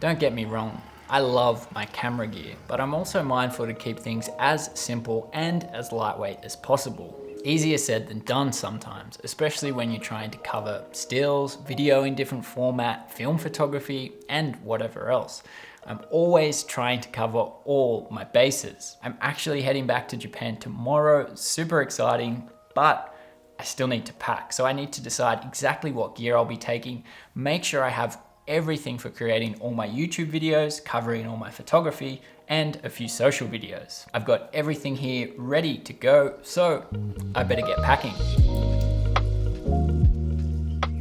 Don't get me wrong, I love my camera gear, but I'm also mindful to keep things as simple and as lightweight as possible. Easier said than done sometimes, especially when you're trying to cover stills, video in different format, film photography, and whatever else. I'm always trying to cover all my bases. I'm actually heading back to Japan tomorrow, super exciting, but I still need to pack. So I need to decide exactly what gear I'll be taking, make sure I have everything for creating all my YouTube videos, covering all my photography, and a few social videos. I've got everything here ready to go, so I better get packing.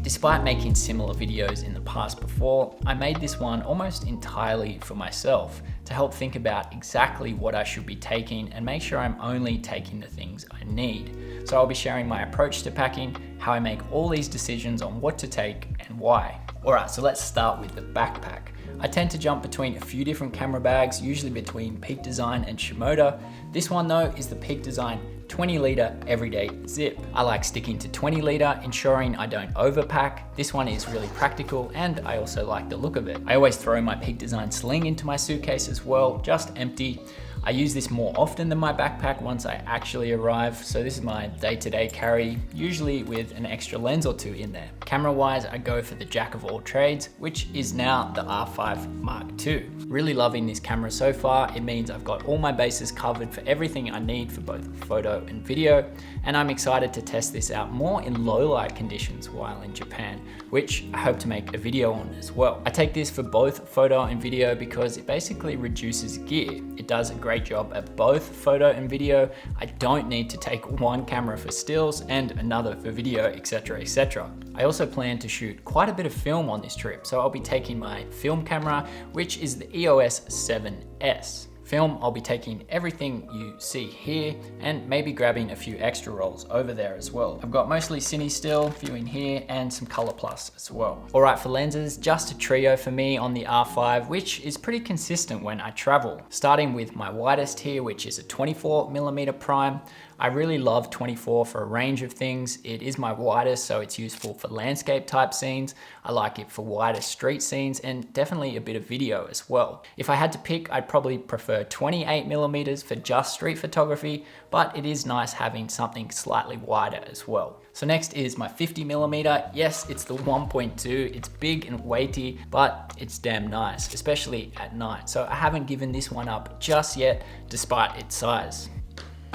Despite making similar videos in the past before, I made this one almost entirely for myself to help think about exactly what I should be taking and make sure I'm only taking the things I need. So I'll be sharing my approach to packing, how I make all these decisions on what to take and why. Alright, so let's start with the backpack. I tend to jump between a few different camera bags, usually between Peak Design and Shimoda. This one though is the Peak Design 20 litre everyday zip. I like sticking to 20 litre, ensuring I don't overpack. This one is really practical and I also like the look of it. I always throw my Peak Design sling into my suitcase as well, just empty. I use this more often than my backpack once I actually arrive, so this is my day-to-day carry, usually with an extra lens or two in there. Camera-wise, I go for the jack of all trades, which is now the R5 Mark II. Really loving this camera so far. It means I've got all my bases covered for everything I need for both photo and video, and I'm excited to test this out more in low light conditions while in Japan, which I hope to make a video on as well. I take this for both photo and video because it basically reduces gear. It does a great job at both photo and video. I don't need to take one camera for stills and another for video, etc, etc. I also plan to shoot quite a bit of film on this trip, so I'll be taking my film camera, which is the EOS 7S. Film, I'll be taking everything you see here and maybe grabbing a few extra rolls over there as well. I've got mostly Cine Still viewing here and some Color Plus as well. All right, for lenses, just a trio for me on the R5, which is pretty consistent when I travel. Starting with my widest here, which is a 24mm prime. I really love 24 for a range of things. It is my widest, so it's useful for landscape type scenes. I like it for wider street scenes and definitely a bit of video as well. If I had to pick, I'd probably prefer 28mm for just street photography, but it is nice having something slightly wider as well. So next is my 50mm. Yes, it's the 1.2. It's big and weighty, but it's damn nice, especially at night. So I haven't given this one up just yet, despite its size.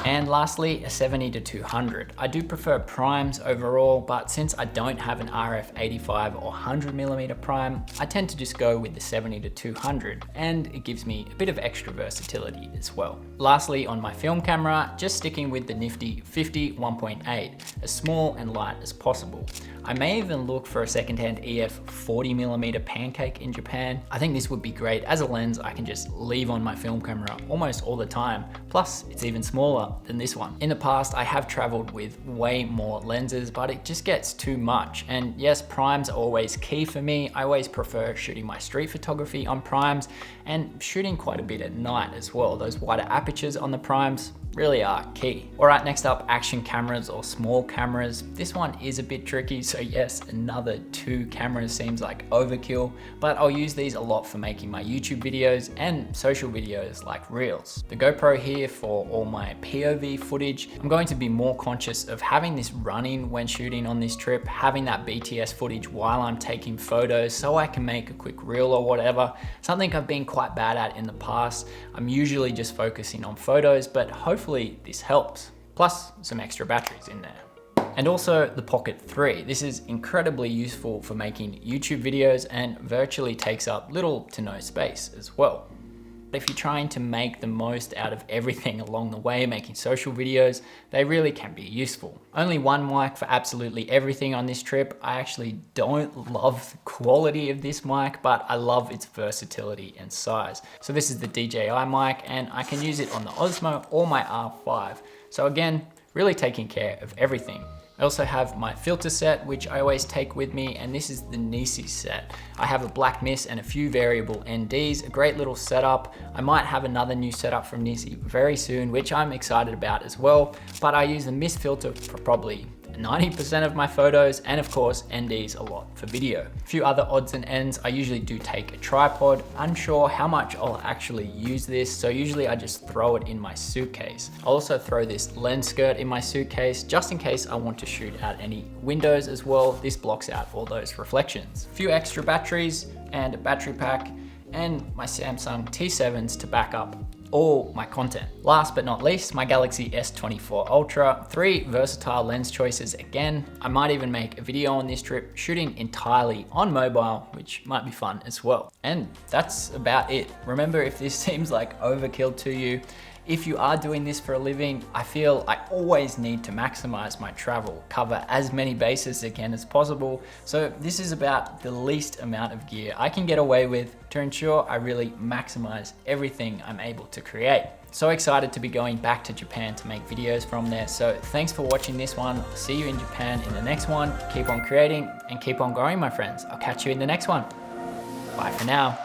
And lastly, a 70-200. I do prefer primes overall, but since I don't have an RF 85 or 100mm prime, I tend to just go with the 70-200, and it gives me a bit of extra versatility as well. Lastly, on my film camera, just sticking with the nifty 50 1.8, as small and light as possible. I may even look for a secondhand EF 40mm pancake in Japan. I think this would be great as a lens I can just leave on my film camera almost all the time. Plus, it's even smaller than this one. In the past, I have traveled with way more lenses, but it just gets too much. And yes, primes are always key for me. I always prefer shooting my street photography on primes and shooting quite a bit at night as well. Those wider apertures on the primes really are key. All right, next up, action cameras or small cameras. This one is a bit tricky, so yes, another 2 cameras seems like overkill, but I'll use these a lot for making my YouTube videos and social videos like Reels. The GoPro here for all my POV footage. I'm going to be more conscious of having this running when shooting on this trip, having that BTS footage while I'm taking photos so I can make a quick reel or whatever. Something I've been quite bad at in the past. I'm usually just focusing on photos, but hopefully this helps. Plus some extra batteries in there. And also the Pocket 3. This is incredibly useful for making YouTube videos and virtually takes up little to no space as well. If you're trying to make the most out of everything along the way, making social videos, they really can be useful. Only one mic for absolutely everything on this trip. I actually don't love the quality of this mic, but I love its versatility and size. So this is the DJI mic, and I can use it on the Osmo or my R5. So again, really taking care of everything. I also have my filter set, which I always take with me, and this is the Nisi set. I have a black mist and a few variable NDs, a great little setup. I might have another new setup from Nisi very soon, which I'm excited about as well, but I use the mist filter for probably 90% of my photos, and of course NDs a lot for video. A few other odds and ends, I usually do take a tripod. Unsure how much I'll actually use this, so usually I just throw it in my suitcase. I'll also throw this lens skirt in my suitcase just in case I want to shoot out any windows as well. This blocks out all those reflections. A few extra batteries and a battery pack, and my Samsung T7s to back up all my content. Last but not least, my Galaxy S24 Ultra. 3 versatile lens choices again. I might even make a video on this trip shooting entirely on mobile, which might be fun as well. And that's about it. Remember, if this seems like overkill to you, if you are doing this for a living, I feel I always need to maximize my travel, cover as many bases again as possible. So this is about the least amount of gear I can get away with to ensure I really maximize everything I'm able to create. So excited to be going back to Japan to make videos from there. So thanks for watching this one. I'll see you in Japan in the next one. Keep on creating and keep on growing, my friends. I'll catch you in the next one. Bye for now.